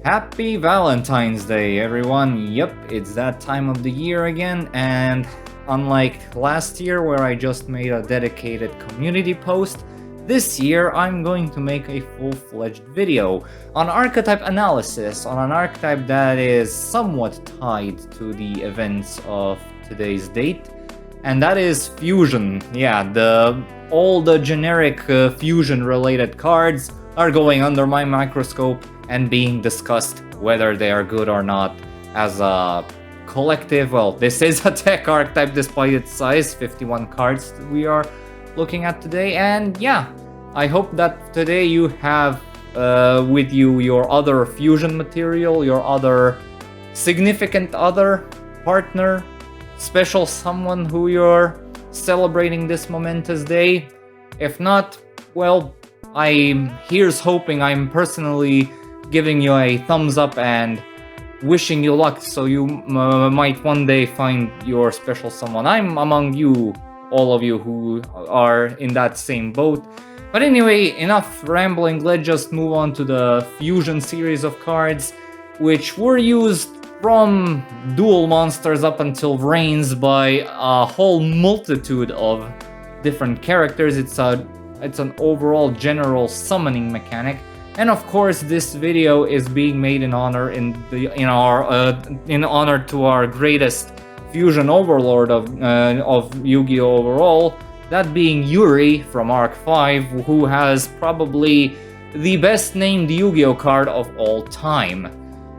Happy Valentine's Day, everyone! Yep, it's that time of the year again, and unlike last year where I just made a dedicated community post, this year I'm going to make a full-fledged video on archetype analysis, on an archetype that is somewhat tied to the events of today's date, and that is Fusion. Yeah, all the generic Fusion-related cards are going under my microscope and being discussed whether they are good or not as a collective. Well, this is a tech archetype despite its size, 51 cards that we are looking at today. And yeah, I hope that today you have with you your other fusion material, your other significant other, partner, special someone who you're celebrating this momentous day. If not, well, here's hoping. I'm personally giving you a thumbs up and wishing you luck, so you might one day find your special someone. I'm among you, all of you who are in that same boat. But anyway, enough rambling, let's just move on to the Fusion series of cards, which were used from dual monsters up until Reigns by a whole multitude of different characters. It's an overall general summoning mechanic. And of course, this video is being made in honor in honor to our greatest fusion overlord of Yu-Gi-Oh! Overall, that being Yuri from Arc 5, who has probably the best named Yu-Gi-Oh! Card of all time.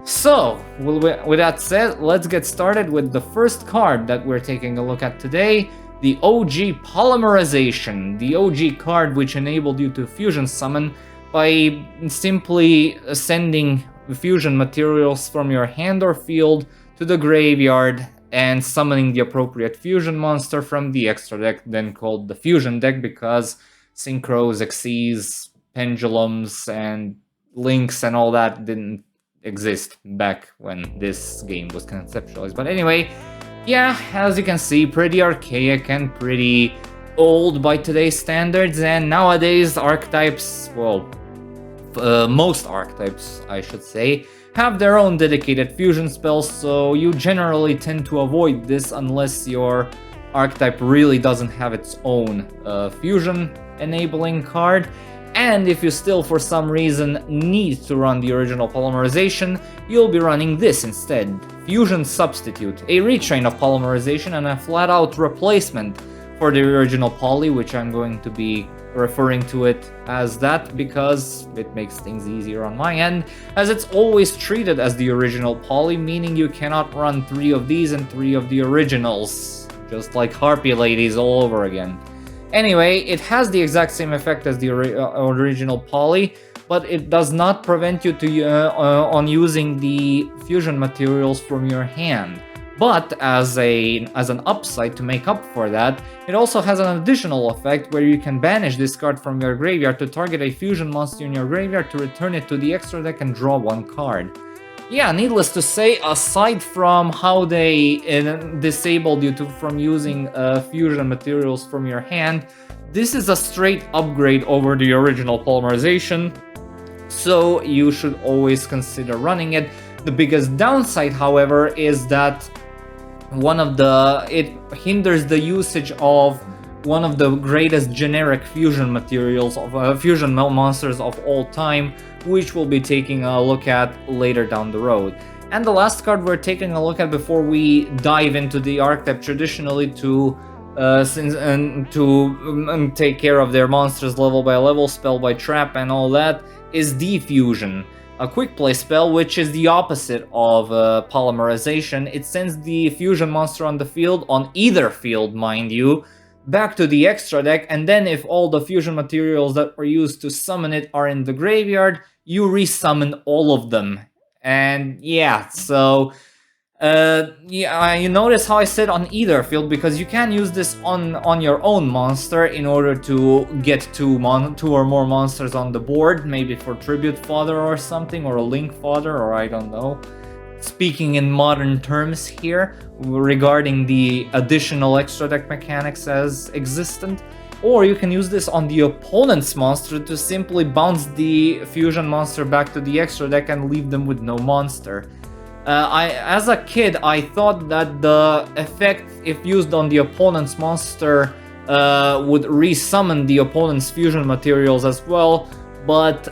So, with that said, let's get started with the first card that we're taking a look at today, the OG Polymerization, the OG card which enabled you to fusion summon by simply sending fusion materials from your hand or field to the graveyard and summoning the appropriate fusion monster from the extra deck, then called the Fusion deck, because Synchros, Xyz, Pendulums, and Links and all that didn't exist back when this game was conceptualized. But anyway, yeah, as you can see, pretty archaic and pretty old by today's standards, and nowadays archetypes, well, most archetypes, I should say, have their own dedicated fusion spells, so you generally tend to avoid this unless your archetype really doesn't have its own fusion enabling card. And if you still for some reason need to run the original Polymerization, you'll be running this instead. Fusion Substitute, a retrain of Polymerization and a flat-out replacement for the original Poly, which I'm going to be referring to it as that because it makes things easier on my end, as it's always treated as the original Poly, meaning you cannot run 3 of these and 3 of the originals, just like Harpy Ladies all over again. Anyway, it has the exact same effect as the original Poly, but it does not prevent you on using the fusion materials from your hand. But as an upside to make up for that, it also has an additional effect where you can banish this card from your graveyard to target a fusion monster in your graveyard to return it to the extra deck and draw 1 card. Yeah, needless to say, aside from how they disabled you from using fusion materials from your hand, this is a straight upgrade over the original Polymerization, so you should always consider running it. The biggest downside, however, is that it hinders the usage of one of the greatest generic fusion materials of fusion monsters of all time, which we'll be taking a look at later down the road. And the last card we're taking a look at before we dive into the archetype traditionally to take care of their monsters level by level, spell by trap, and all that, is Diffusion. A quick play spell, which is the opposite of Polymerization. It sends the fusion monster on the field, on either field mind you, back to the extra deck, and then if all the fusion materials that were used to summon it are in the graveyard, you resummon all of them. And yeah, so you notice how I said on either field, because you can use this on your own monster in order to get two or more monsters on the board, maybe for Tribute Fodder or something, or a Link Fodder, or I don't know. Speaking in modern terms here, regarding the additional extra deck mechanics as existent, or you can use this on the opponent's monster to simply bounce the fusion monster back to the extra deck and leave them with no monster. As a kid, I thought that the effect, if used on the opponent's monster, would resummon the opponent's fusion materials as well, but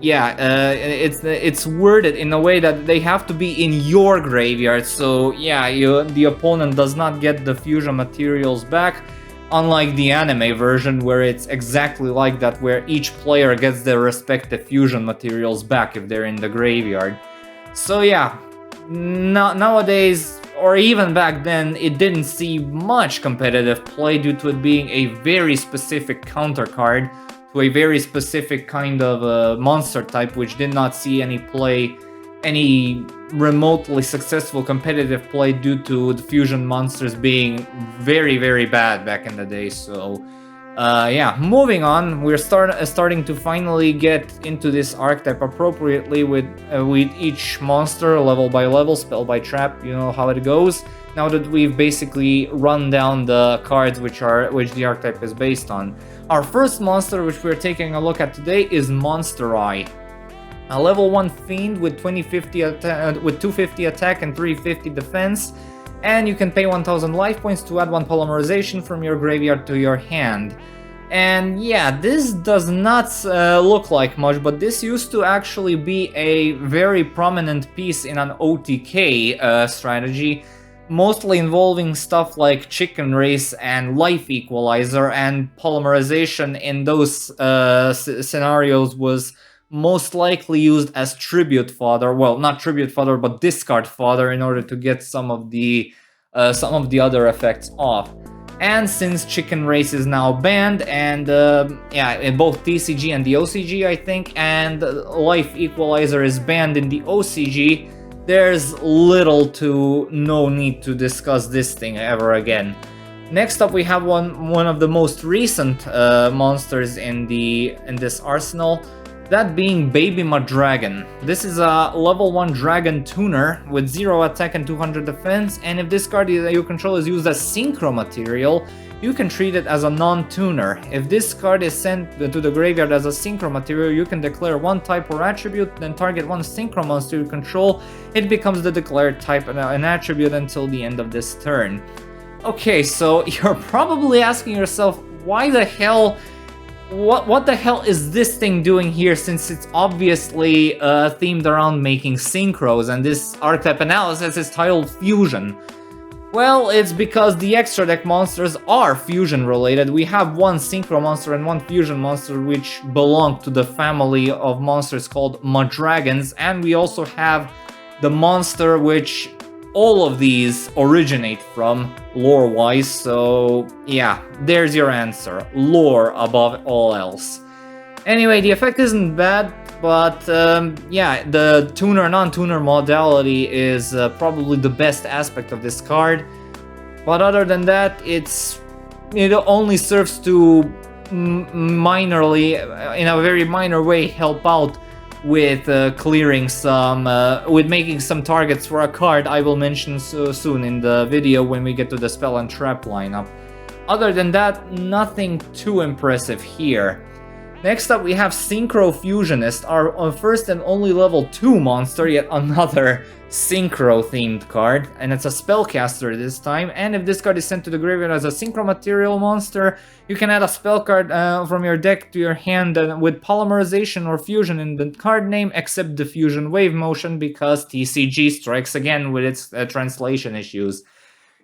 yeah, it's worded in a way that they have to be in your graveyard, so yeah, the opponent does not get the fusion materials back, unlike the anime version where it's exactly like that, where each player gets their respective fusion materials back if they're in the graveyard. So yeah, nowadays, or even back then, it didn't see much competitive play due to it being a very specific counter card to a very specific kind of monster type, which did not see any play, any remotely successful competitive play due to the fusion monsters being very, very bad back in the day. So yeah, moving on, we're starting to finally get into this archetype appropriately with each monster level by level, spell by trap, you know how it goes. Now that we've basically run down the cards which the archetype is based on. Our first monster which we're taking a look at today is Monster Eye. A level 1 fiend with 250 attack and 350 defense, and you can pay 1000 life points to add 1 polymerization from your graveyard to your hand. And yeah, this does not look like much, but this used to actually be a very prominent piece in an OTK strategy, mostly involving stuff like Chicken Race and Life Equalizer, and polymerization in those scenarios was most likely used as tribute fodder. Well, not tribute fodder, but discard fodder in order to get some of the other effects off. And since Chicken Race is now banned, and yeah, in both TCG and the OCG, I think, and Life Equalizer is banned in the OCG, there's little to no need to discuss this thing ever again. Next up, we have one of the most recent monsters in this arsenal, that being Baby Madragon. This is a level 1 dragon tuner with 0 attack and 200 defense, and if this card that you control is used as synchro material, you can treat it as a non-tuner. If this card is sent to the graveyard as a synchro material, you can declare 1 type or attribute, then target 1 synchro monster you control. It becomes the declared type and an attribute until the end of this turn. Okay, so you're probably asking yourself, why the hell... What the hell is this thing doing here, since it's obviously themed around making synchros, and this archetype analysis is titled Fusion? Well, it's because the extra deck monsters are fusion related. We have 1 synchro monster and 1 fusion monster which belong to the family of monsters called Madragons, and we also have the monster which all of these originate from, lore-wise, so yeah, there's your answer. Lore above all else. Anyway, the effect isn't bad, but yeah, the tuner-non-tuner modality is probably the best aspect of this card. But other than that, it only serves to minorly, in a very minor way, help out with clearing some, with making some targets for a card I will mention so soon in the video when we get to the spell and trap lineup. Other than that, nothing too impressive here. Next up, we have Synchro Fusionist, our first and only level 2 monster, yet another Synchro themed card, and it's a spellcaster this time. And if this card is sent to the graveyard as a Synchro material monster, you can add a spell card from your deck to your hand with polymerization or fusion in the card name, except the fusion wave motion, because TCG strikes again with its translation issues.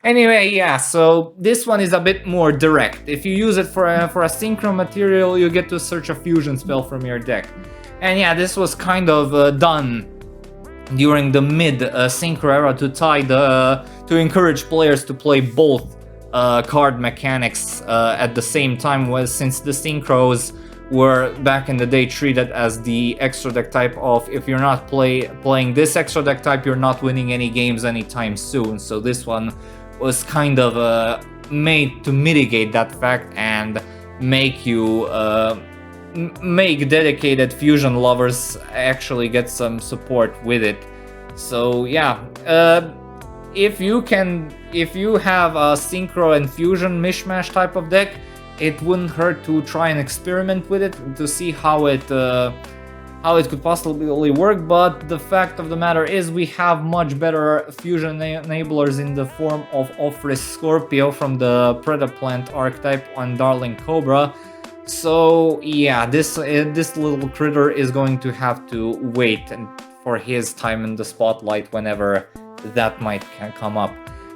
Anyway, yeah, so this one is a bit more direct. If you use it for a synchro material, you get to search a fusion spell from your deck. And yeah, this was kind of done during the mid-synchro era to encourage players to play both card mechanics at the same time, since the synchros were back in the day treated as the extra deck type of, if you're not playing this extra deck type, you're not winning any games anytime soon. So this one was kind of made to mitigate that fact and make you make dedicated fusion lovers actually get some support with it. So yeah, if you have a synchro and fusion mishmash type of deck, it wouldn't hurt to try and experiment with it to see how it could possibly work. But the fact of the matter is we have much better fusion enablers in the form of Ofris Scorpio from the Predaplant archetype on Darling Cobra. So yeah, this little critter is going to have to wait for his time in the spotlight whenever that might come up.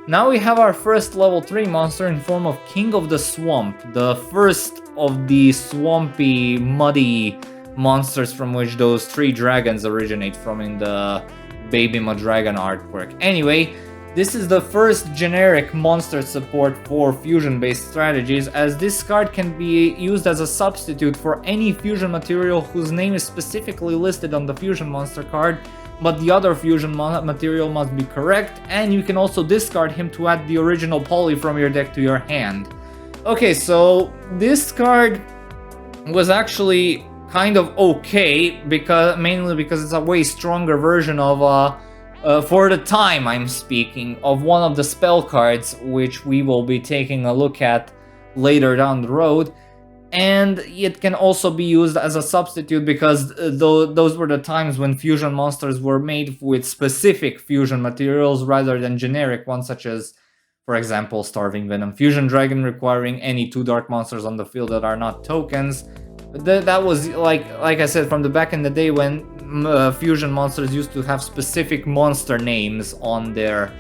Now we have our first level 3 monster in form of King of the Swamp, the first of the swampy, muddy monsters from which those 3 dragons originate from in the Baby Madragon artwork. Anyway, this is the first generic monster support for fusion-based strategies, as this card can be used as a substitute for any fusion material whose name is specifically listed on the fusion monster card, but the other fusion material must be correct, and you can also discard him to add the original poly from your deck to your hand. Okay, so this card was actually kind of okay, mainly because it's a way stronger version of, for the time I'm speaking, of one of the spell cards, which we will be taking a look at later down the road. And it can also be used as a substitute because those were the times when fusion monsters were made with specific fusion materials rather than generic ones, such as, for example, Starving Venom Fusion Dragon, requiring any 2 dark monsters on the field that are not tokens. That was like I said, from the back in the day when fusion monsters used to have specific monster names on their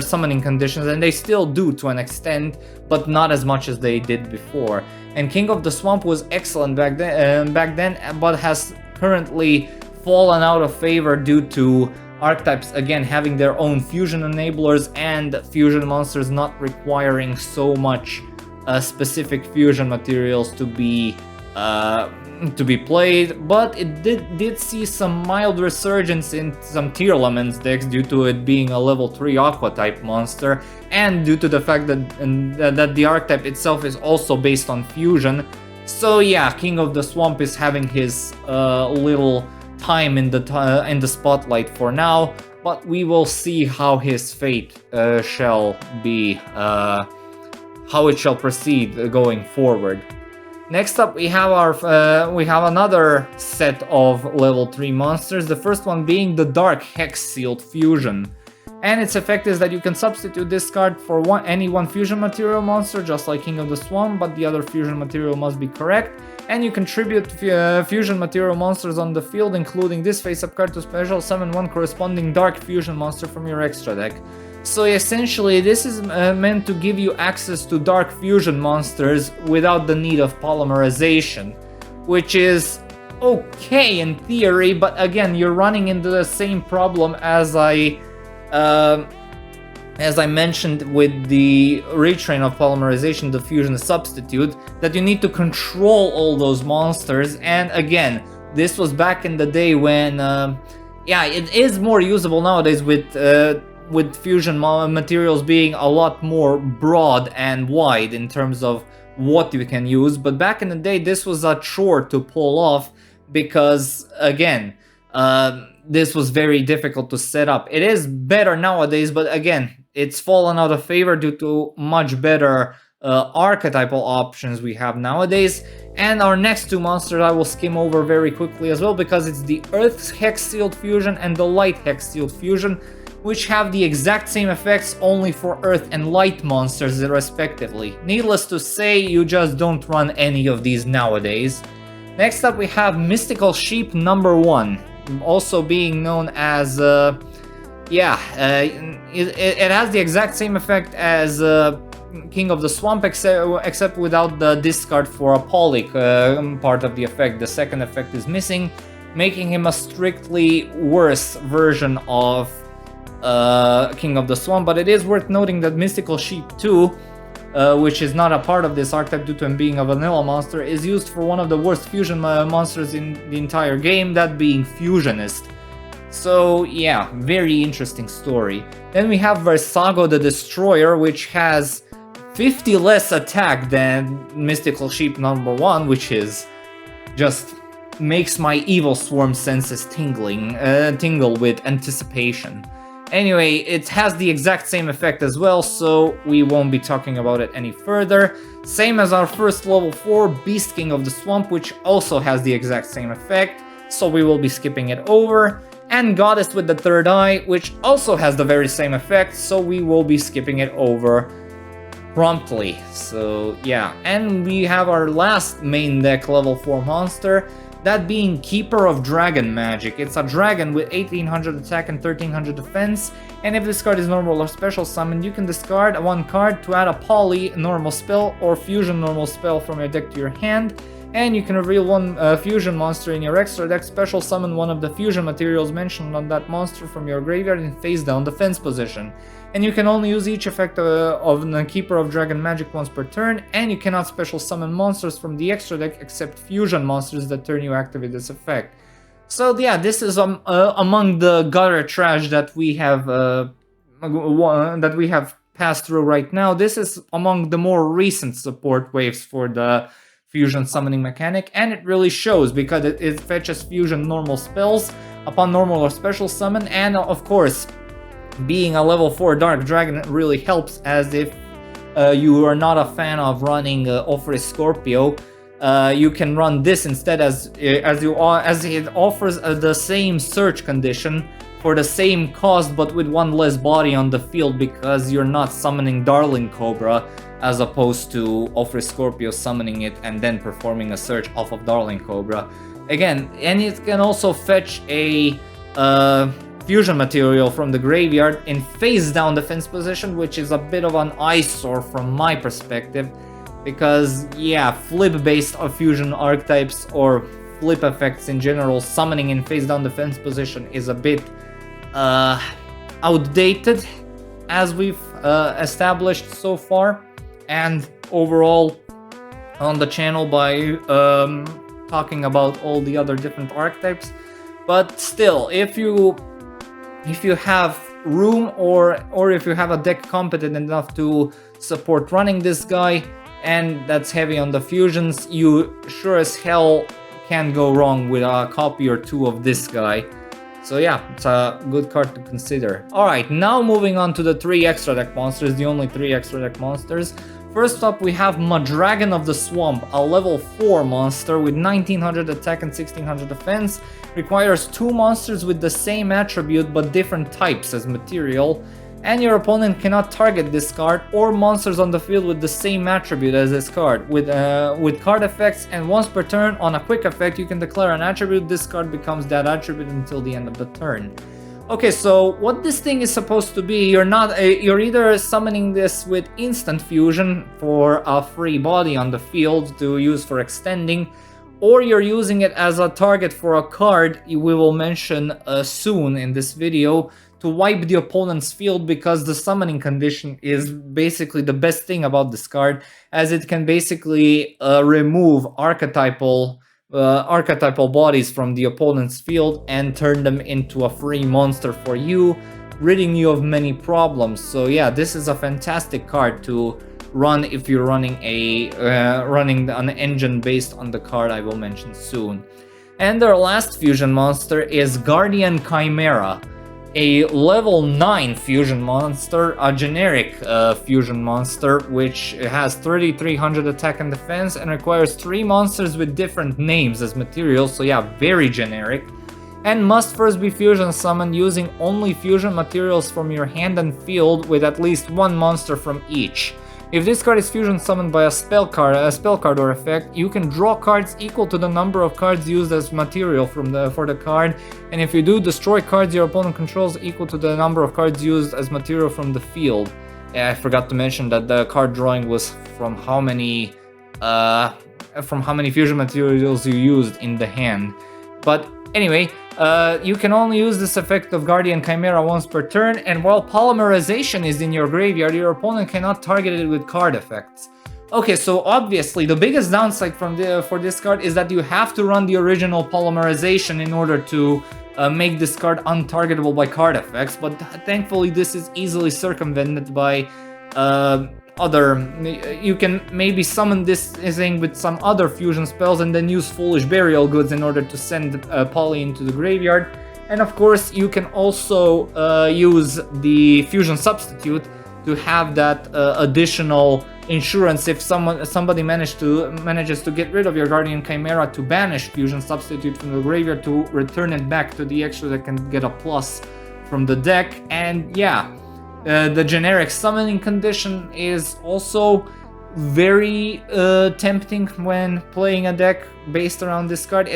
summoning conditions, and they still do to an extent, but not as much as they did before. And King of the Swamp was excellent back then, but has currently fallen out of favor due to archetypes again having their own fusion enablers and fusion monsters not requiring so much specific fusion materials to be played. But it did see some mild resurgence in some Tearlaments decks due to it being a level 3 Aqua type monster, and due to the fact that the archetype itself is also based on fusion. So yeah, King of the Swamp is having his little time in the spotlight for now, but we will see how his fate shall be, how it shall proceed going forward. Next up, we have another set of level 3 monsters. The first one being the Dark Hex Sealed Fusion, and its effect is that you can substitute this card for any one fusion material monster, just like King of the Swamp, but the other fusion material must be correct. And you contribute fusion material monsters on the field, including this face-up card, to special summon one corresponding dark fusion monster from your extra deck. So essentially, this is meant to give you access to dark fusion monsters without the need of polymerization, which is okay in theory, but again, you're running into the same problem as I mentioned with the retrain of polymerization, the fusion substitute, that you need to control all those monsters. And again, this was back in the day when, yeah, it is more usable nowadays with fusion materials being a lot more broad and wide in terms of what you can use. But back in the day, this was a chore to pull off because, again, this was very difficult to set up. It is better nowadays, but again, it's fallen out of favor due to much better archetypal options we have nowadays. And our next 2 monsters I will skim over very quickly as well, because it's the Earth Hex Sealed Fusion and the Light Hex Sealed Fusion, which have the exact same effects, only for Earth and Light monsters respectively. Needless to say, you just don't run any of these nowadays. Next up, we have Mystical Sheep number 1, also being known as, it has the exact same effect as King of the Swamp, except without the discard for a poly part of the effect. The second effect is missing, making him a strictly worse version of King of the Swamp. But it is worth noting that Mystical Sheep 2, which is not a part of this archetype due to him being a vanilla monster, is used for one of the worst fusion monsters in the entire game, that being Fusionist. So yeah, very interesting story. Then we have Versago the Destroyer, which has 50 less attack than Mystical Sheep number 1, which is just makes my Evil Swarm senses tingle with anticipation. Anyway, it has the exact same effect as well, so we won't be talking about it any further. Same as our first level 4, Beast King of the Swamp, which also has the exact same effect, so we will be skipping it over. And Goddess with the Third Eye, which also has the very same effect, so we will be skipping it over promptly. So yeah, and we have our last main deck level 4 monster, that being Keeper of Dragon Magic. It's a dragon with 1800 attack and 1300 defense, and if this card is normal or special summoned, you can discard one card to add a poly normal spell or fusion normal spell from your deck to your hand, and you can reveal one fusion monster in your extra deck, special summon one of the fusion materials mentioned on that monster from your graveyard in face down defense position. And you can only use each effect of the Keeper of Dragon Magic once per turn, and you cannot special summon monsters from the extra deck except fusion monsters that turn you activate this effect. So yeah, this is among the gutter trash that we have passed through right now. This is among the more recent support waves for the fusion summoning mechanic, and it really shows because it fetches fusion normal spells upon normal or special summon, and of course, being a level 4 Dark Dragon really helps, as if you are not a fan of running Offrey Scorpio, you can run this instead, as it offers the same search condition for the same cost but with one less body on the field, because you're not summoning Darling Cobra as opposed to Offrey Scorpio summoning it and then performing a search off of Darling Cobra. Again, and it can also fetch a fusion material from the graveyard in face down defense position, which is a bit of an eyesore from my perspective, because yeah, flip based fusion archetypes or flip effects in general, summoning in face down defense position is a bit outdated, as we've established so far and overall on the channel by talking about all the other different archetypes. But still, if you have room or if you have a deck competent enough to support running this guy and that's heavy on the fusions, you sure as hell can't go wrong with a copy or two of this guy. So yeah, it's a good card to consider. Alright, now moving on to the 3 extra deck monsters, the only 3 extra deck monsters. First up, we have Madragon of the Swamp, a level 4 monster with 1900 attack and 1600 defense. Requires 2 monsters with the same attribute but different types as material. And your opponent cannot target this card or monsters on the field with the same attribute as this card. With card effects, and once per turn on a quick effect you can declare an attribute. This card becomes that attribute until the end of the turn. Okay, so what this thing is supposed to be, you're either summoning this with instant fusion for a free body on the field to use for extending, or you're using it as a target for a card we will mention soon in this video to wipe the opponent's field, because the summoning condition is basically the best thing about this card, as it can basically remove archetypal bodies from the opponent's field and turn them into a free monster for you, ridding you of many problems. So yeah, this is a fantastic card to run if you're running an engine based on the card I will mention soon. And our last fusion monster is Guardian Chimera, a level 9 fusion monster, a generic fusion monster, which has 3300 attack and defense and requires 3 monsters with different names as materials, so yeah, very generic, and must first be fusion summoned using only fusion materials from your hand and field with at least 1 monster from each. If this card is fusion summoned by a spell card or effect, you can draw cards equal to the number of cards used as material for the card, and if you do, destroy cards your opponent controls equal to the number of cards used as material from the field. I forgot to mention that the card drawing was from how many fusion materials you used in the hand. But anyway, you can only use this effect of Guardian Chimera once per turn, and while Polymerization is in your graveyard, your opponent cannot target it with card effects. Okay, so obviously the biggest downside for this card is that you have to run the original Polymerization in order to make this card untargetable by card effects, but thankfully this is easily circumvented by you can maybe summon this thing with some other fusion spells and then use Foolish Burial Goods in order to send Poly into the graveyard, And of course, you can also use the Fusion Substitute to have that additional insurance if somebody manages to get rid of your Guardian Chimera, to banish Fusion Substitute from the graveyard, to return it back to the extra that can get a plus from the deck. And yeah, the generic summoning condition is also very tempting when playing a deck based around this card.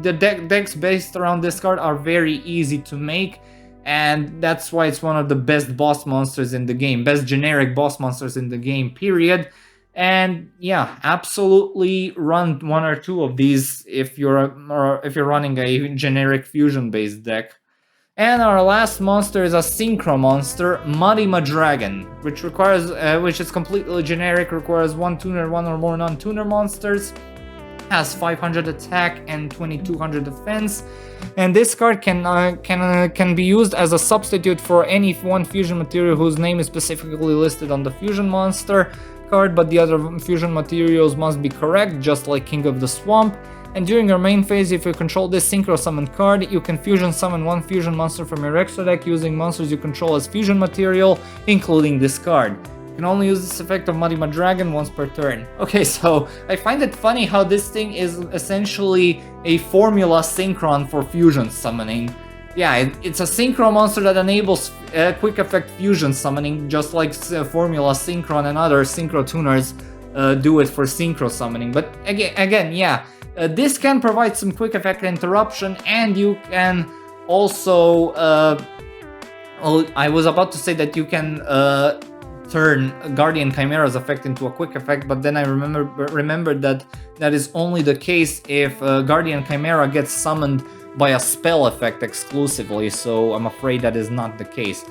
Decks based around this card are very easy to make, and that's why it's one of the best boss monsters in the game, best generic boss monsters in the game, period. And yeah, absolutely run one or two of these if you're running a generic fusion based deck. And our last monster is a synchro monster, Muddy Madragon, which is completely generic, requires one tuner, one or more non-tuner monsters, has 500 attack and 2200 defense, and this card can be used as a substitute for any one fusion material whose name is specifically listed on the fusion monster card, but the other fusion materials must be correct, just like King of the Swamp. And during your main phase, if you control this synchro summon card, you can fusion summon one fusion monster from your extra deck using monsters you control as fusion material, including this card. You can only use this effect of Muddy Madragon once per turn. Okay, so I find it funny how this thing is essentially a formula synchron for fusion summoning. Yeah, it's a synchro monster that enables quick effect fusion summoning, just like Formula Synchron and other synchro tuners do it for synchro summoning. But again, yeah. This can provide some quick effect interruption, and you can also I was about to say that you can turn Guardian Chimera's effect into a quick effect, but then I remembered that that is only the case if Guardian Chimera gets summoned by a spell effect exclusively, so I'm afraid that is not the case.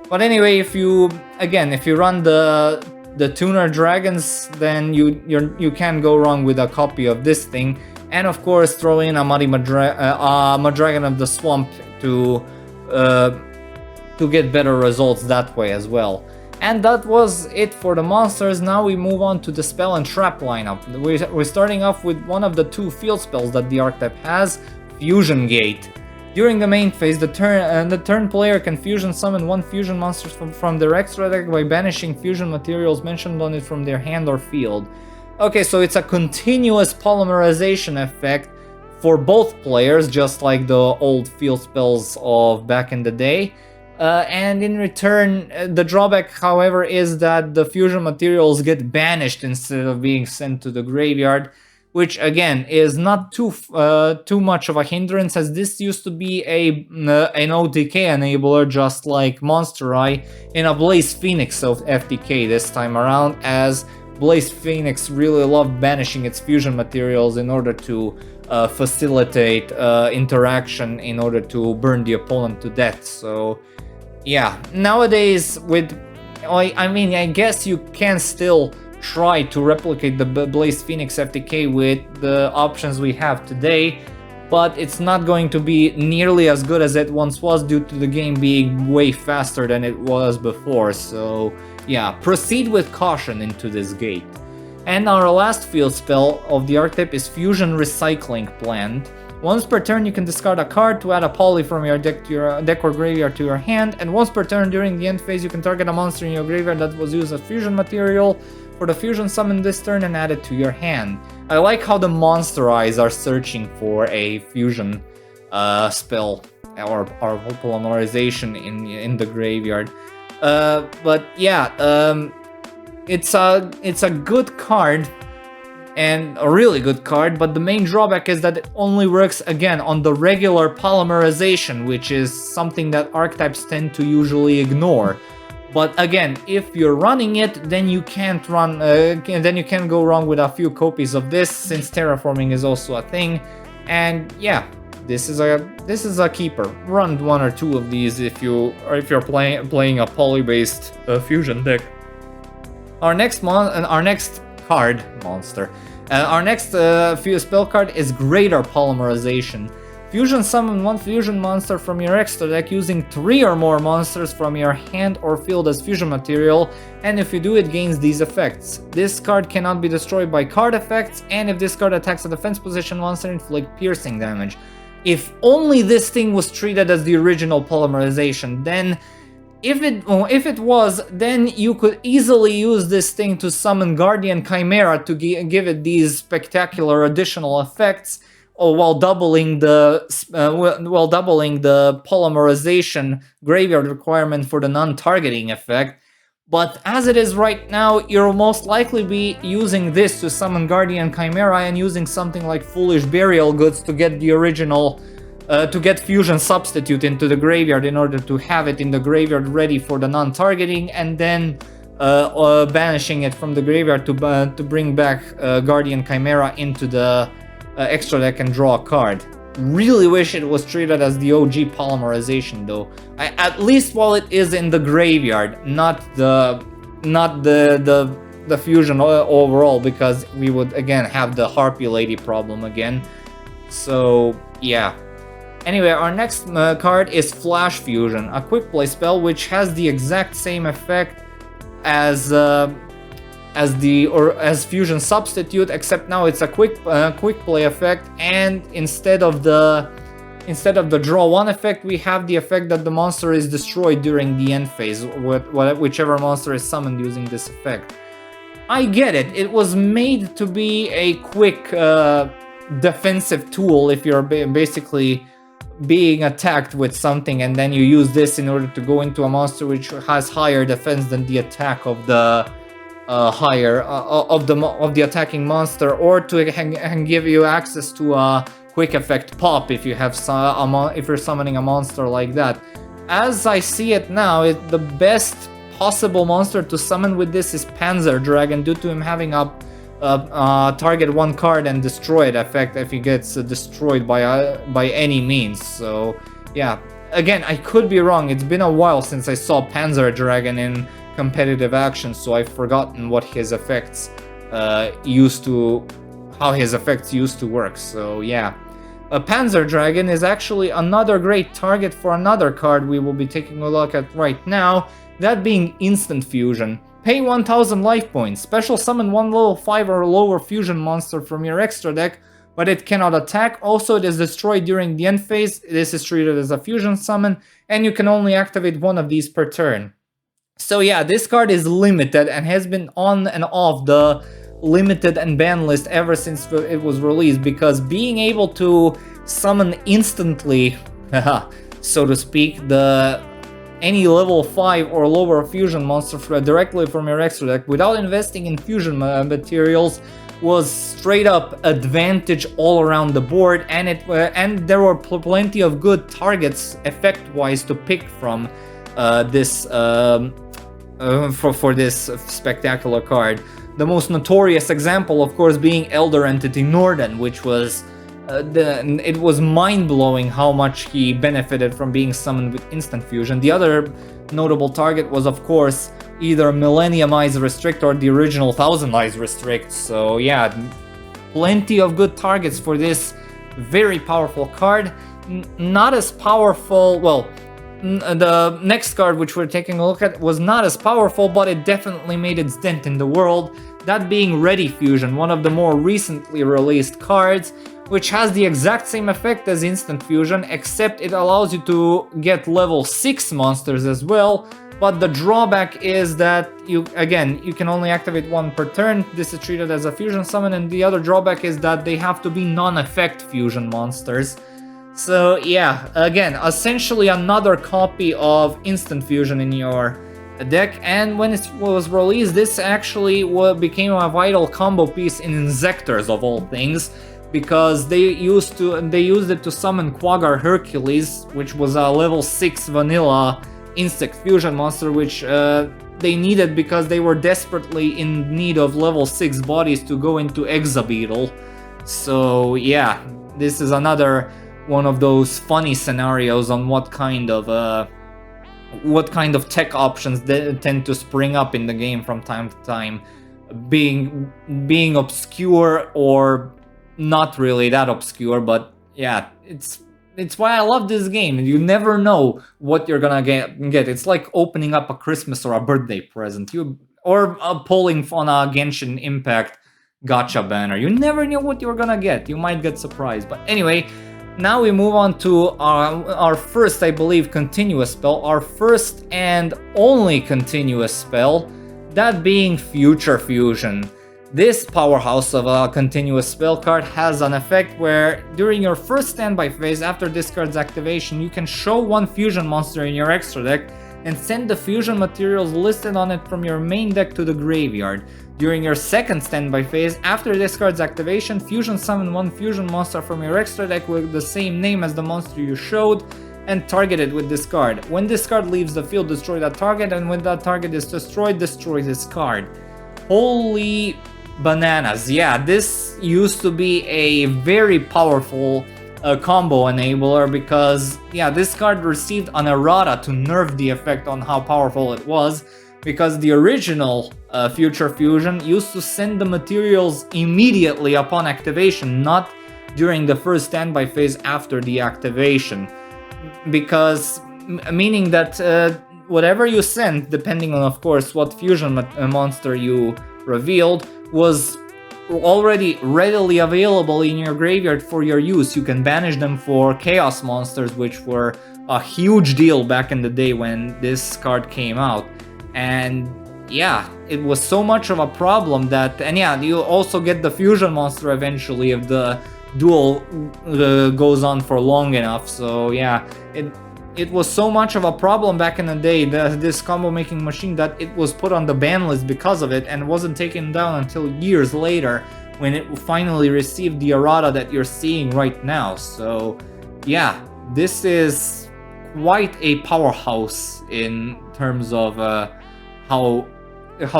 But anyway, if you run the tuner dragons, then you can't go wrong with a copy of this thing. And of course, throw in a Muddy Madragon of the Swamp to get better results that way as well. And that was it for the monsters. Now we move on to the spell and trap lineup. We're starting off with one of the two field spells that the archetype has, Fusion Gate. During the main phase, the turn player can fusion summon one fusion monster from their extra deck by banishing fusion materials mentioned on it from their hand or field. Okay, so it's a continuous polymerization effect for both players, just like the old field spells of back in the day. And in return, the drawback, however, is that the fusion materials get banished instead of being sent to the graveyard, which again is not too much of a hindrance, as this used to be an OTK enabler, just like Monster Eye in a Blaze Phoenix of FTK this time around, as Blaze Phoenix really loved banishing its fusion materials in order to facilitate interaction, in order to burn the opponent to death. So yeah, nowadays I guess you can still try to replicate the Blaze Phoenix FTK with the options we have today, but it's not going to be nearly as good as it once was due to the game being way faster than it was before. So yeah, proceed with caution into this gate. And our last field spell of the archetype is Fusion Recycling Plant. Once per turn, you can discard a card to add a poly from your deck to your deck or graveyard to your hand, and once per turn during the end phase, you can target a monster in your graveyard that was used as fusion material for the fusion summon this turn and add it to your hand. I like how the Monster Eyes are searching for a fusion spell or polymerization in the graveyard. But yeah, it's a good card, and a really good card, but the main drawback is that it only works again on the regular polymerization, which is something that archetypes tend to usually ignore. But again, if you're running it, then you can't go wrong with a few copies of this, since terraforming is also a thing. And yeah, this is a keeper. Run one or two of these if you're playing a poly-based fusion deck. Our next spell card is Greater Polymerization. Fusion summon one fusion monster from your extra deck using 3 or more monsters from your hand or field as fusion material, and if you do, it gains these effects. This card cannot be destroyed by card effects, and if this card attacks a defense position monster, inflict piercing damage. if only this thing was treated as the original polymerization, then if it was, then you could easily use this thing to summon Guardian Chimera to give it these spectacular additional effects, or while doubling the polymerization graveyard requirement for the non-targeting effect. But as it is right now, you'll most likely be using this to summon Guardian Chimera and using something like Foolish Burial Goods to get the original, to get Fusion Substitute into the graveyard in order to have it in the graveyard ready for the non-targeting, and then banishing it from the graveyard to bring back Guardian Chimera into the extra deck and draw a card. Really wish it was treated as the OG polymerization though. At least while it is in the graveyard, not the fusion overall, because we would again have the Harpy Lady problem again. So yeah. Anyway, our next card is Flash Fusion, a quick play spell which has the exact same effect as Fusion Substitute, except now it's a quick play effect, and instead of the draw one effect, we have the effect that the monster is destroyed during the end phase, whichever monster is summoned using this effect. I get it. It was made to be a quick defensive tool if you're basically being attacked with something, and then you use this in order to go into a monster which has higher defense than the attack of the of the attacking monster, or to give you access to a quick effect pop if you have if you're summoning a monster like that. As I see it now, the best possible monster to summon with this is Panzer Dragon, due to him having a target one card and destroy it effect if he gets destroyed by any means. So yeah, again, I could be wrong. It's been a while since I saw Panzer Dragon in competitive action, so I've forgotten what his effects how his effects used to work. So yeah, Panzer Dragon is actually another great target for another card we will be taking a look at right now, that being Instant Fusion. Pay 1000 life points, special summon one level 5 or lower fusion monster from your extra deck, but it cannot attack. Also, it is destroyed during the end phase. This is treated as a fusion summon, and you can only activate one of these per turn. So yeah, this card is limited and has been on and off the limited and ban list ever since it was released, because being able to summon instantly, so to speak, any level 5 or lower fusion monster directly from your extra deck without investing in fusion materials was straight up advantage all around the board, and there were plenty of good targets effect wise to pick from this for this spectacular card. The most notorious example, of course, being Elder Entity Norden, which was it was mind-blowing how much he benefited from being summoned with instant fusion. The other notable target was, of course, either Millennium Eyes Restrict or the original Thousand Eyes Restrict. So yeah, plenty of good targets for this very powerful card. Not as powerful, well, the next card which we're taking a look at was not as powerful, but it definitely made its dent in the world, that being Ready Fusion, one of the more recently released cards, which has the exact same effect as Instant Fusion, except it allows you to get level 6 monsters as well, but the drawback is that you can only activate one per turn. This is treated as a fusion summon, and the other drawback is that they have to be non-effect fusion monsters. So yeah, again, essentially another copy of Instant Fusion in your deck, and when it was released, this actually became a vital combo piece in Inzectors of all things, because they used it to summon Quaggar Hercules, which was a level 6 vanilla insect fusion monster, which they needed because they were desperately in need of level 6 bodies to go into Exabeetle. So yeah, this is another one of those funny scenarios on what kind of tech options they tend to spring up in the game from time to time, being obscure or not really that obscure. But yeah, it's why I love this game. You never know what you're gonna get. It's like opening up a Christmas or a birthday present, or pulling on a Genshin Impact gacha banner. You never know what you're gonna get. You might get surprised. But anyway, Now we move on to our first, I believe, continuous spell, our first and only continuous spell, that being Future Fusion. This powerhouse of a continuous spell card has an effect where during your first standby phase after this card's activation, you can show one fusion monster in your extra deck and send the fusion materials listed on it from your main deck to the graveyard. During your second standby phase, after this card's activation, fusion summon one fusion monster from your extra deck with the same name as the monster you showed and target it with this card. When this card leaves the field, destroy that target, and when that target is destroyed, destroy this card. Holy bananas. Yeah, this used to be a very powerful combo enabler because, yeah, this card received an errata to nerf the effect on how powerful it was, because the original Future Fusion used to send the materials immediately upon activation, not during the first standby phase after the activation. Because, meaning that whatever you sent, depending on, of course, what fusion monster you revealed, was already readily available in your graveyard for your use. You can banish them for chaos monsters, which were a huge deal back in the day when this card came out. And yeah, it was so much of a problem that, and yeah, you also get the fusion monster eventually if the duel goes on for long enough. So yeah, it was so much of a problem back in the day, this combo making machine, that it was put on the ban list because of it and wasn't taken down until years later when it finally received the errata that you're seeing right now. So yeah, this is quite a powerhouse in terms of how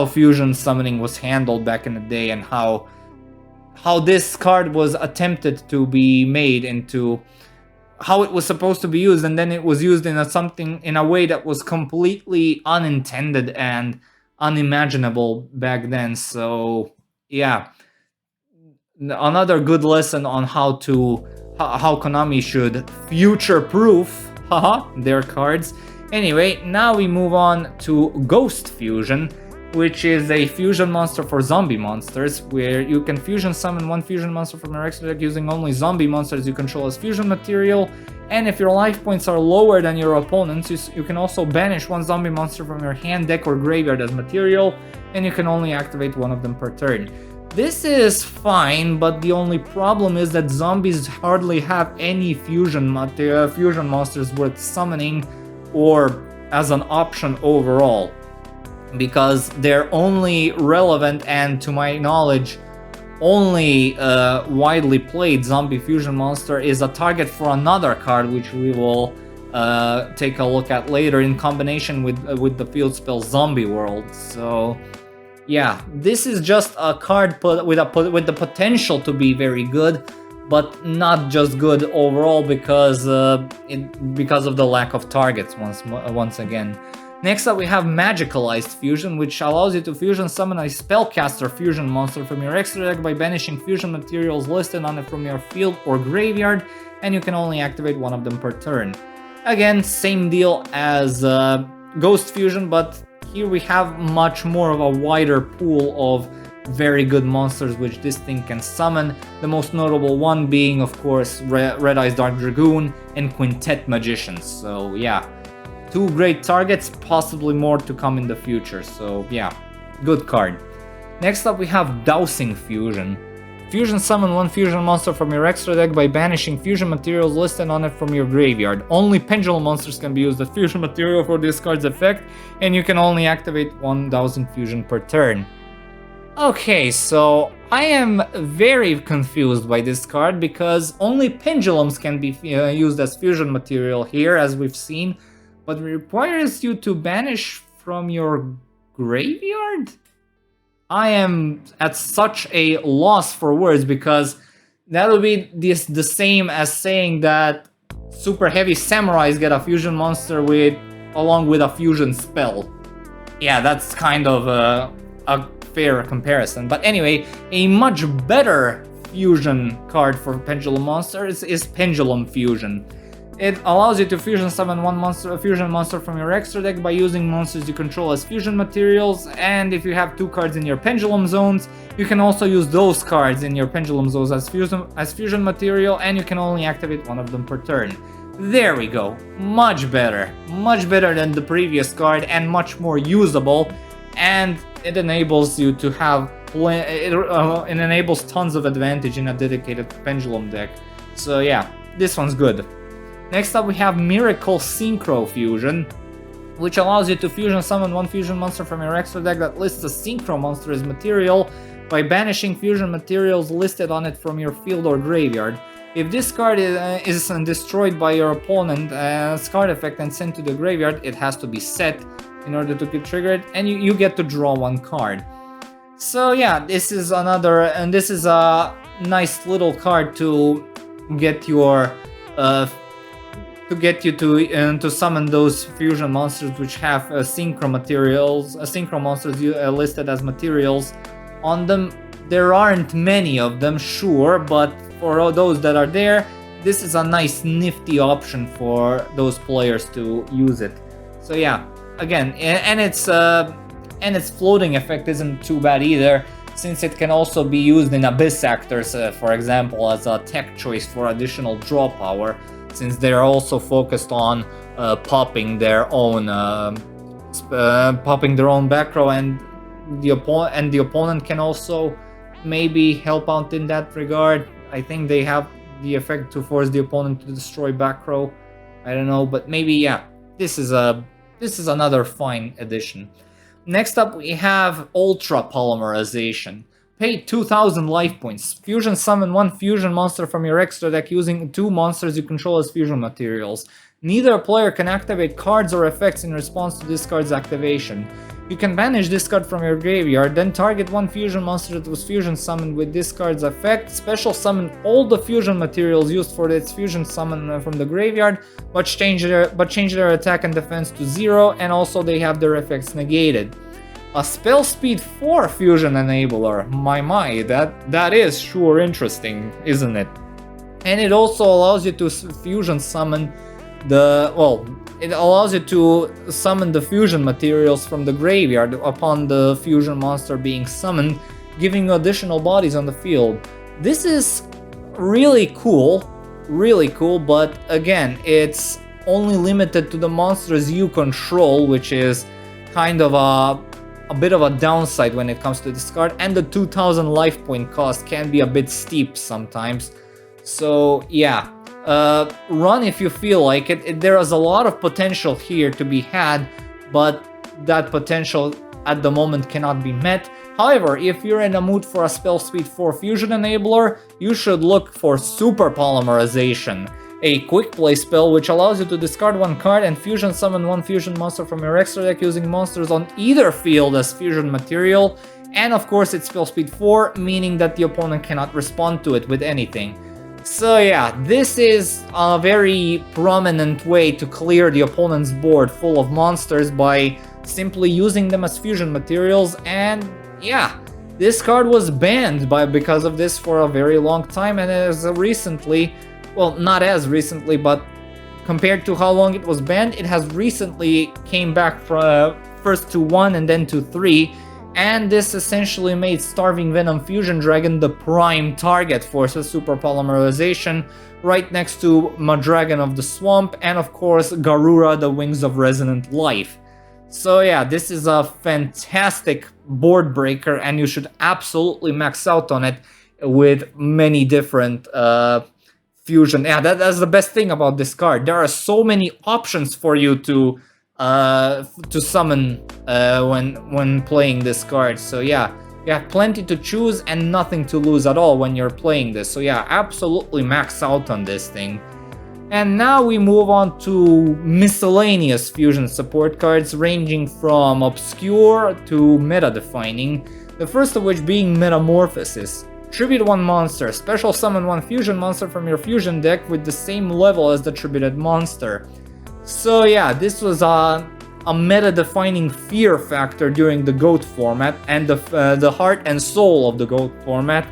fusion summoning was handled back in the day, and how this card was attempted to be made into how it was supposed to be used, and then it was used in a way that was completely unintended and unimaginable back then. So yeah, another good lesson on how Konami should future-proof their cards. Anyway, now we move on to Ghost Fusion, which is a fusion monster for zombie monsters, where you can fusion summon one fusion monster from your extra deck using only zombie monsters you control as fusion material, and if your life points are lower than your opponent's, you can also banish one zombie monster from your hand, deck, or graveyard as material, and you can only activate one of them per turn. This is fine, but the only problem is that zombies hardly have any fusion monsters worth summoning or as an option overall, because they're only relevant and, to my knowledge, only widely played zombie fusion monster is a target for another card, which we will take a look at later in combination with the field spell Zombie World. So yeah, this is just a card with the potential to be very good, but not just good overall because of the lack of targets once again. Next up we have Magicalized Fusion, which allows you to fusion summon a spellcaster fusion monster from your extra deck by banishing fusion materials listed on it from your field or graveyard, and you can only activate one of them per turn. Again, same deal as Ghost Fusion, but here we have much more of a wider pool of very good monsters which this thing can summon, the most notable one being, of course, Red Eyes Dark Dragoon and Quintet Magicians. So yeah, two great targets, possibly more to come in the future. So yeah, good card. Next up we have Dowsing Fusion. Fusion summon one fusion monster from your extra deck by banishing fusion materials listed on it from your graveyard. Only pendulum monsters can be used as fusion material for this card's effect, and you can only activate one Dowsing Fusion per turn. Okay, so I am very confused by this card because only pendulums can be used as fusion material here, as we've seen, but it requires you to banish from your graveyard? I am at such a loss for words, because that would be the same as saying that super heavy samurais get a fusion monster along with a fusion spell. Yeah, that's kind of a fair comparison. But anyway, a much better fusion card for pendulum monsters is Pendulum Fusion. It allows you to fusion summon a fusion monster from your extra deck by using monsters you control as fusion materials, and if you have 2 cards in your pendulum zones, you can also use those cards in your pendulum zones as fusion material, and you can only activate 1 of them per turn. There we go. Much better than the previous card, and much more usable, and it enables you to have it enables tons of advantage in a dedicated pendulum deck. So yeah, this one's good. Next up we have Miracle Synchro Fusion, which allows you to fusion summon 1 fusion monster from your extra deck that lists a synchro monster as material by banishing fusion materials listed on it from your field or graveyard. If this card is destroyed by your opponent as card effect and sent to the graveyard, it has to be set in order to get triggered, and you get to draw 1 card. So yeah, this is a nice little card to get your to summon those fusion monsters which have synchro monsters listed as materials on them. There aren't many of them, sure, but for all those that are there, this is a nice nifty option for those players to use it. So yeah, again, and its floating effect isn't too bad either, since it can also be used in Abyss Actors, for example, as a tech choice for additional draw power, since they're also focused on popping their own back row, and the opponent can also maybe help out in that regard. I think they have the effect to force the opponent to destroy back row. I don't know, but maybe yeah, this is another fine addition. Next up we have Ultra Polymerization. Pay 2000 life points. Fusion summon 1 fusion monster from your extra deck using 2 monsters you control as fusion materials. Neither player can activate cards or effects in response to this card's activation. You can banish this card from your graveyard, then target 1 fusion monster that was fusion summoned with this card's effect, special summon all the fusion materials used for its fusion summon from the graveyard, but change their attack and defense to 0, and also they have their effects negated. A spell speed 4 fusion enabler. My, that is sure interesting, isn't it? And it also allows you to fusion summon it allows you to summon the fusion materials from the graveyard upon the fusion monster being summoned, giving you additional bodies on the field. This is really cool, but again, it's only limited to the monsters you control, which is kind of a bit of a downside when it comes to this card, and the 2000 life point cost can be a bit steep sometimes. So yeah, run if you feel like it. There is a lot of potential here to be had, but that potential at the moment cannot be met. However, if you're in a mood for a spell speed 4 fusion enabler, you should look for Super Polymerization, a quick play spell which allows you to discard 1 card and fusion summon 1 fusion monster from your extra deck using monsters on either field as fusion material, and of course it's spell speed 4, meaning that the opponent cannot respond to it with anything. So yeah, this is a very prominent way to clear the opponent's board full of monsters by simply using them as fusion materials, and yeah, this card was banned because of this for a very long time, and as recently, well, not as recently, but compared to how long it was banned, it has recently came back first to 1 and then to 3, and this essentially made Starving Venom Fusion Dragon the prime target for Super Polymerization, right next to Madragon of the Swamp, and of course Garura, the Wings of Resonant Life. So yeah, this is a fantastic board breaker, and you should absolutely max out on it with many different fusion. Yeah, that's the best thing about this card. There are so many options for you to summon when playing this card. So yeah, you have plenty to choose and nothing to lose at all when you're playing this. So yeah, absolutely max out on this thing. And now we move on to miscellaneous fusion support cards, ranging from obscure to meta-defining. The first of which being Metamorphosis. Tribute 1 monster, special summon 1 fusion monster from your fusion deck with the same level as the tributed monster. So yeah, this was a meta-defining fear factor during the GOAT format and the heart and soul of the GOAT format.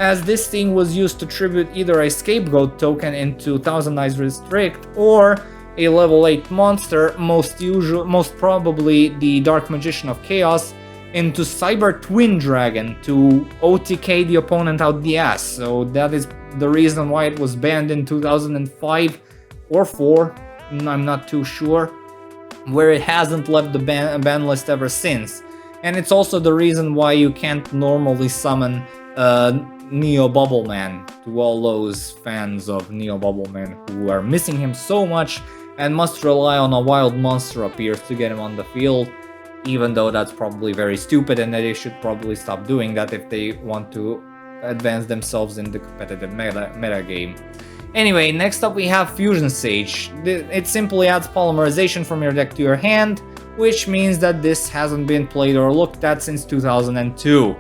as this thing was used to tribute either a Scapegoat token into Thousand Eyes Restrict or a level 8 monster, most probably the Dark Magician of Chaos, into Cyber Twin Dragon to OTK the opponent out the ass. So that is the reason why it was banned in 2005 or 4, I'm not too sure, where it hasn't left the ban list ever since. And it's also the reason why you can't normally summon Neo Bubbleman, to all those fans of Neo Bubbleman who are missing him so much and must rely on a wild monster appears to get him on the field, even though that's probably very stupid and they should probably stop doing that if they want to advance themselves in the competitive meta game. Anyway, next up we have Fusion Sage. It simply adds polymerization from your deck to your hand, which means that this hasn't been played or looked at since 2002.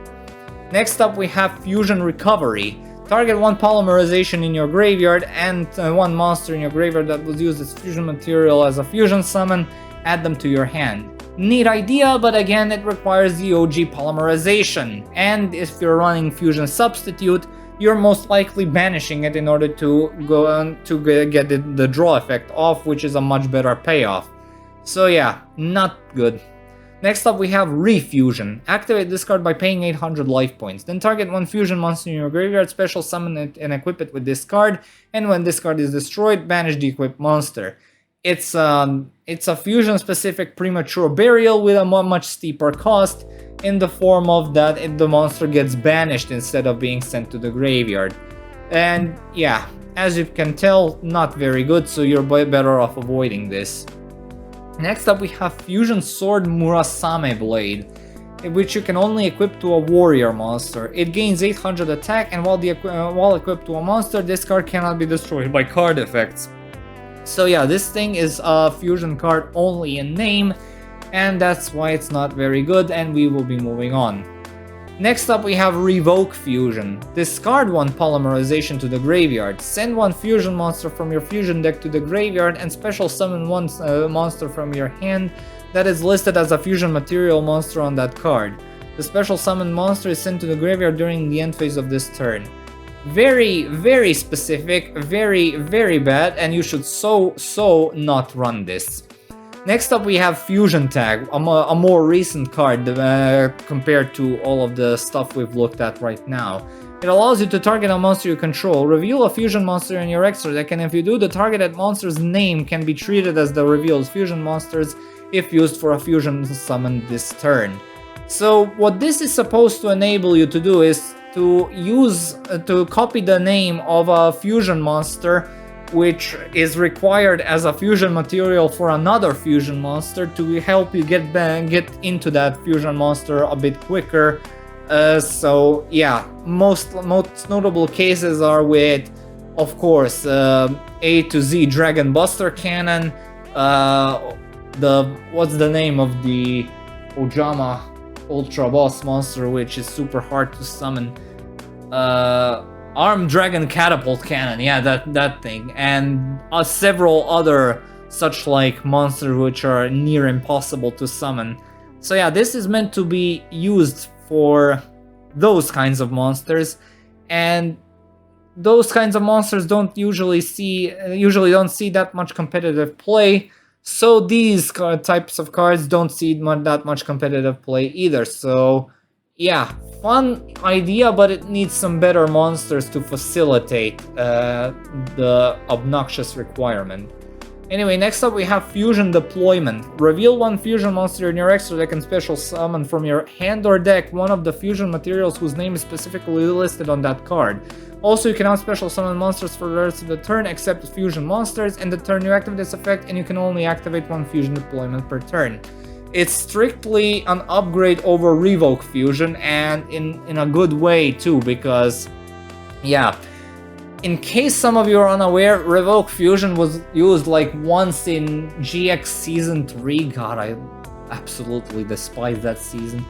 Next up we have Fusion Recovery. Target one polymerization in your graveyard and one monster in your graveyard that was used as fusion material as a fusion summon, add them to your hand. Neat idea, but again it requires the OG polymerization, and if you're running Fusion Substitute, you're most likely banishing it in order to go on to get the draw effect off, which is a much better payoff. So yeah, not good. Next up we have Refusion. Activate this card by paying 800 life points. Then target one fusion monster in your graveyard, special summon it and equip it with this card, and when this card is destroyed, banish the equipped monster. It's a fusion specific premature burial with a much steeper cost, in the form of that the monster gets banished instead of being sent to the graveyard. And yeah, as you can tell, not very good, so you're better off avoiding this. Next up we have Fusion Sword Murasame Blade, which you can only equip to a warrior monster. It gains 800 attack, and while equipped to a monster, this card cannot be destroyed by card effects. So yeah, this thing is a fusion card only in name, and that's why it's not very good, and we will be moving on. Next up we have Revoke Fusion. Discard one polymerization to the graveyard, send one fusion monster from your fusion deck to the graveyard, and special summon one monster from your hand that is listed as a fusion material monster on that card. The special summon monster is sent to the graveyard during the end phase of this turn. Very, very specific, very, very bad, and you should so not run this. Next up we have Fusion Tag, a more recent card compared to all of the stuff we've looked at right now. It allows you to target a monster you control, reveal a fusion monster in your extra deck, and if you do, the targeted monster's name can be treated as the revealed fusion monsters if used for a fusion summon this turn. So what this is supposed to enable you to do is to copy the name of a fusion monster which is required as a fusion material for another fusion monster to help you get into that fusion monster a bit quicker. So yeah, most notable cases are with, of course, A to Z Dragon Buster Cannon, what's the name of the Ojama Ultra Boss monster, which is super hard to summon, Armed Dragon Catapult Cannon, yeah, that thing, and several other such like monsters which are near impossible to summon. So yeah, this is meant to be used for those kinds of monsters, and those kinds of monsters don't usually don't see that much competitive play. So these types of cards don't see that much competitive play either. So yeah, fun idea, but it needs some better monsters to facilitate the obnoxious requirement. Anyway, next up we have Fusion Deployment. Reveal one fusion monster in your extra deck and special summon from your hand or deck one of the fusion materials whose name is specifically listed on that card. Also, you cannot special summon monsters for the rest of the turn except fusion monsters, and the turn you activate this effect, and you can only activate one fusion deployment per turn. It's strictly an upgrade over Revoke Fusion, and in a good way too, because yeah, in case some of you are unaware, Revoke Fusion was used like once in GX Season 3. God, I absolutely despise that season.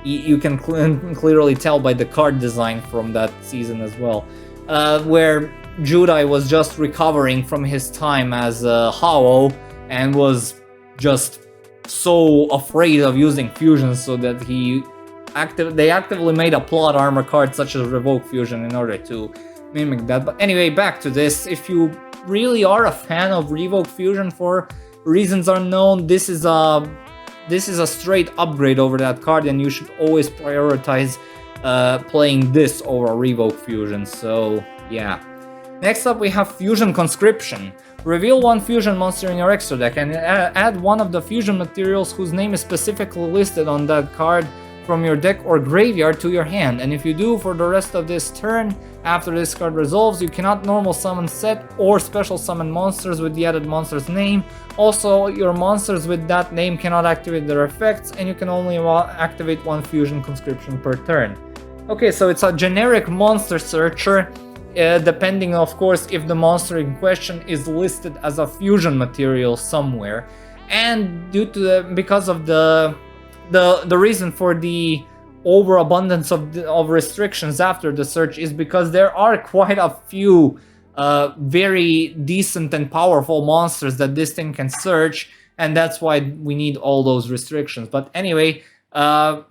You can clearly tell by the card design from that season as well, where Judai was just recovering from his time as Hao and was just so afraid of using fusion, so that he they actively made a plot armor card such as Revoke Fusion in order to mimic that. But anyway, back to this. If you really are a fan of Revoke Fusion for reasons unknown, this is a straight upgrade over that card, and you should always prioritize playing this over Revoke Fusion. So yeah. Next up we have Fusion Conscription. Reveal one fusion monster in your extra deck and add one of the fusion materials whose name is specifically listed on that card from your deck or graveyard to your hand. And if you do, for the rest of this turn, after this card resolves, you cannot normal summon set or special summon monsters with the added monster's name. Also, your monsters with that name cannot activate their effects, and you can only activate one Fusion Conscription per turn. Okay, so it's a generic monster searcher, depending of course if the monster in question is listed as a fusion material somewhere. And due to because of the reason for the overabundance of restrictions after the search is because there are quite a few very decent and powerful monsters that this thing can search, and that's why we need all those restrictions. But anyway, an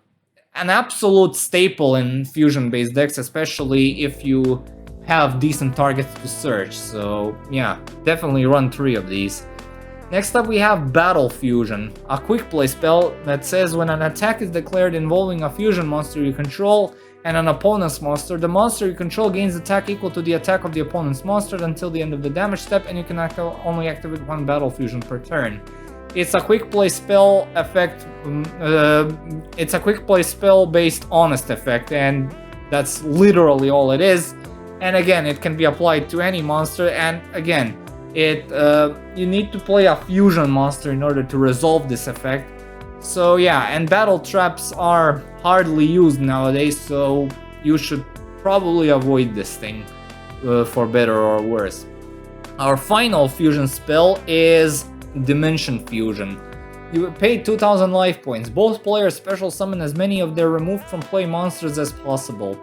absolute staple in fusion-based decks, especially if you have decent targets to search. So yeah, definitely run 3 of these. Next up we have Battle Fusion, a quick play spell that says when an attack is declared involving a fusion monster you control and an opponent's monster, the monster you control gains attack equal to the attack of the opponent's monster until the end of the damage step, and you can only activate one Battle Fusion per turn. It's a quick play spell effect, it's a quick play spell based honest effect, and that's literally all it is. And again, it can be applied to any monster, and again, you need to play a fusion monster in order to resolve this effect. So yeah, and battle traps are hardly used nowadays, so you should probably avoid this thing for better or worse. Our final fusion spell is Dimension Fusion. You pay 2000 life points. Both players special summon as many of their removed from play monsters as possible.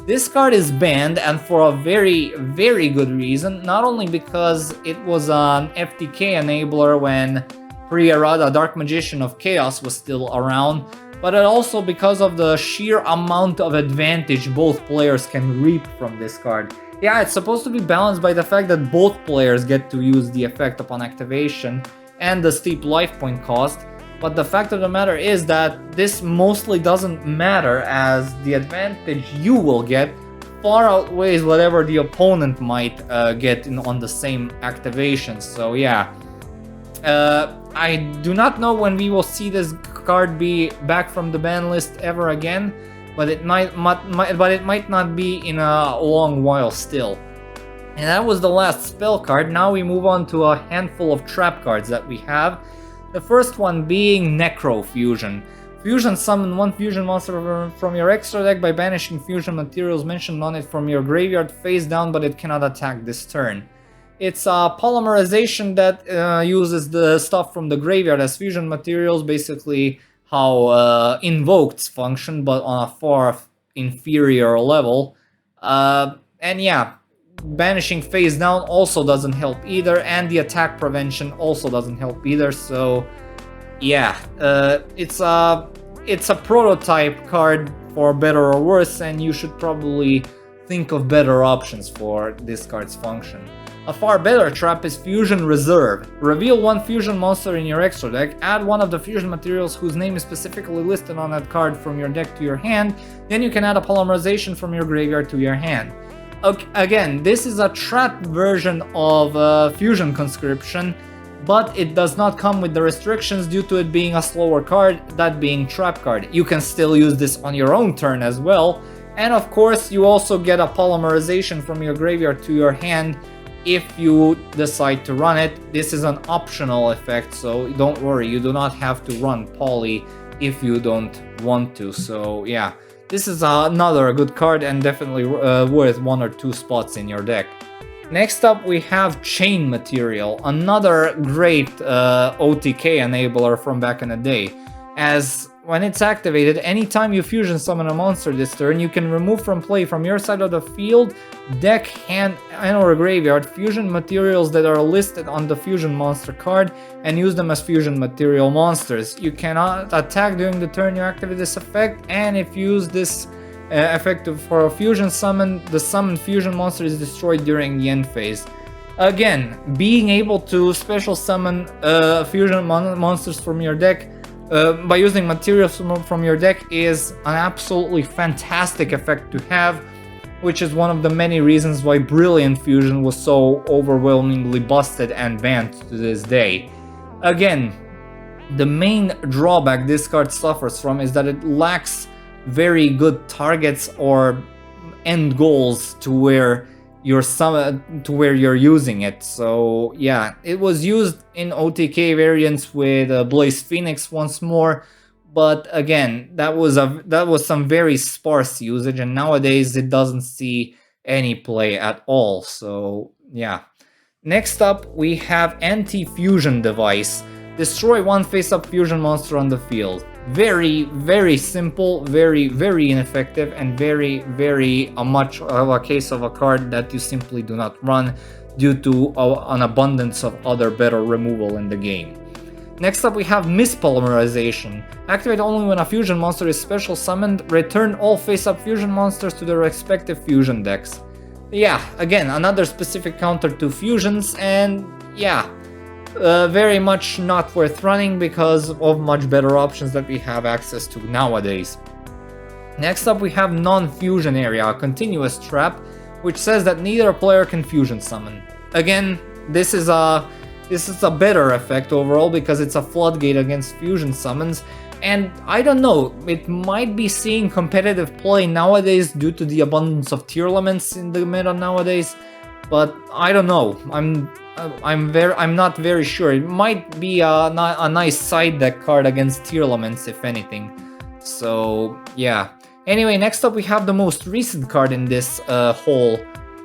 This card is banned, and for a very, very good reason. Not only because it was an FTK enabler when pre-errata Dark Magician of Chaos was still around, but also because of the sheer amount of advantage both players can reap from this card. Yeah, it's supposed to be balanced by the fact that both players get to use the effect upon activation and the steep life point cost, but the fact of the matter is that this mostly doesn't matter, as the advantage you will get far outweighs whatever the opponent might get on the same activation. So yeah, I do not know when we will see this card be back from the ban list ever again, but it might not be in a long while still. And that was the last spell card. Now we move on to a handful of trap cards that we have. The first one being Necro Fusion. Fusion summon one fusion monster from your extra deck by banishing fusion materials mentioned on it from your graveyard face down, but it cannot attack this turn. It's a polymerization that uses the stuff from the graveyard as fusion materials, basically how invokeds function, but on a far inferior level. And yeah, banishing face down also doesn't help either, and the attack prevention also doesn't help either. So yeah, it's a prototype card for better or worse, and you should probably think of better options for this card's function. A far better trap is Fusion Reserve. Reveal one fusion monster in your extra deck, add one of the fusion materials whose name is specifically listed on that card from your deck to your hand, then you can add a polymerization from your graveyard to your hand. Okay, again, this is a trap version of Fusion Conscription, but it does not come with the restrictions due to it being a slower card, that being trap card. You can still use this on your own turn as well, and of course you also get a polymerization from your graveyard to your hand if you decide to run it. This is an optional effect, so don't worry, you do not have to run poly if you don't want to. So yeah, this is another good card and definitely worth 1 or 2 spots in your deck. Next up we have Chain Material, another great OTK enabler from back in the day. As when it's activated, anytime you fusion summon a monster this turn, you can remove from play from your side of the field, deck, hand, and/or graveyard fusion materials that are listed on the fusion monster card and use them as fusion material monsters. You cannot attack during the turn you activate this effect, and if you use this effect for a fusion summon, the summoned fusion monster is destroyed during the end phase. Again, being able to special summon fusion monsters from your deck by using materials from your deck is an absolutely fantastic effect to have, which is one of the many reasons why Brilliant Fusion was so overwhelmingly busted and banned to this day. Again, the main drawback this card suffers from is that it lacks very good targets or end goals to where you're using it. So yeah, it was used in OTK variants with Blaze Phoenix once more, but again, that was some very sparse usage, and nowadays it doesn't see any play at all. So yeah. Next up, we have Anti-Fusion Device. Destroy one face-up fusion monster on the field. Very, very simple, very, very ineffective, and very, very much of a case of a card that you simply do not run due to an abundance of other better removal in the game. Next up, we have Mispolymerization. Activate only when a fusion monster is special summoned. Return all face-up fusion monsters to their respective fusion decks. Yeah, again, another specific counter to fusions, and yeah, very much not worth running because of much better options that we have access to nowadays. Next up, we have Non-Fusion Area, a continuous trap, which says that neither player can fusion summon. Again, this is a better effect overall because it's a floodgate against fusion summons, and I don't know, it might be seeing competitive play nowadays due to the abundance of tier elements in the meta nowadays, but I don't know. I'm not very sure. It might be a nice side deck card against tier elements, if anything. So yeah. Anyway, next up we have the most recent card in this whole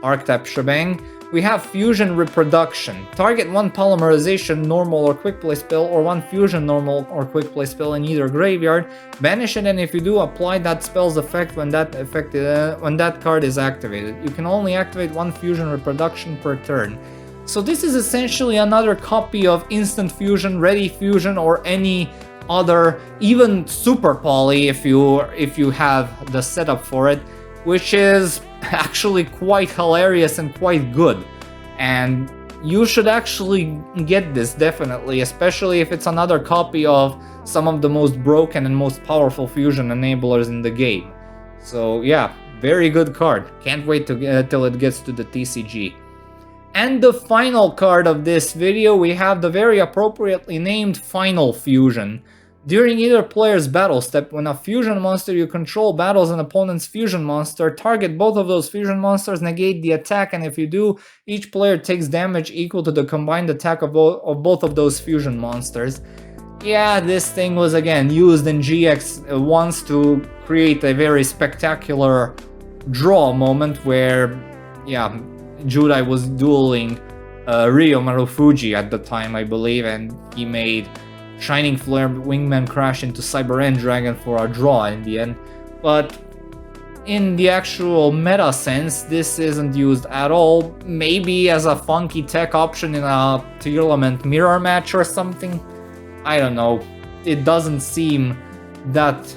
archetype shebang. We have Fusion Reproduction. Target one Polymerization, normal or quick play spell, or one Fusion normal or quick play spell in either graveyard. Banish it, and if you do, apply that spell's effect when that card is activated. You can only activate one Fusion Reproduction per turn. So this is essentially another copy of Instant Fusion, Ready Fusion, or any other, even Super Poly if you have the setup for it, which is actually quite hilarious and quite good. And you should actually get this, definitely, especially if it's another copy of some of the most broken and most powerful fusion enablers in the game. So yeah, very good card. Can't wait till it gets to the TCG. And the final card of this video, we have the very appropriately named Final Fusion. During either player's battle step, when a fusion monster you control battles an opponent's fusion monster, target both of those fusion monsters, negate the attack, and if you do, each player takes damage equal to the combined attack of both of those fusion monsters. Yeah, this thing was again used in GX once to create a very spectacular draw moment where, yeah, Judai was dueling Ryo Marufuji at the time, I believe, and he made Shining Flare Wingman crash into Cyber End Dragon for a draw in the end. But in the actual meta sense, this isn't used at all. Maybe as a funky tech option in a tier element mirror match or something. I don't know. It doesn't seem that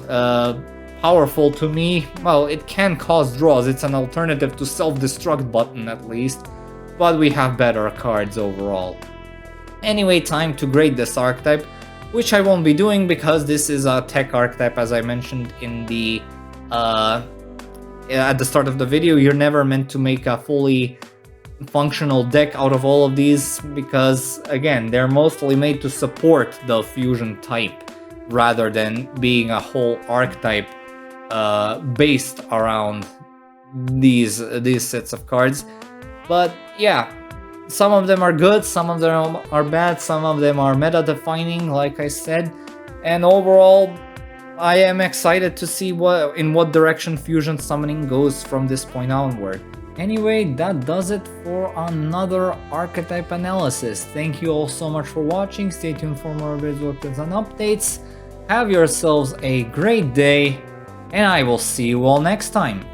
powerful to me. Well, it can cause draws. It's an alternative to self-destruct button at least. But we have better cards overall. Anyway, time to grade this archetype, which I won't be doing because this is a tech archetype, as I mentioned in the at the start of the video. You're never meant to make a fully functional deck out of all of these because, again, they're mostly made to support the fusion type rather than being a whole archetype based around these sets of cards. But yeah, some of them are good, some of them are bad, some of them are meta-defining, like I said. And overall, I am excited to see in what direction fusion summoning goes from this point onward. Anyway, that does it for another archetype analysis. Thank you all so much for watching. Stay tuned for more videos and updates. Have yourselves a great day, and I will see you all next time.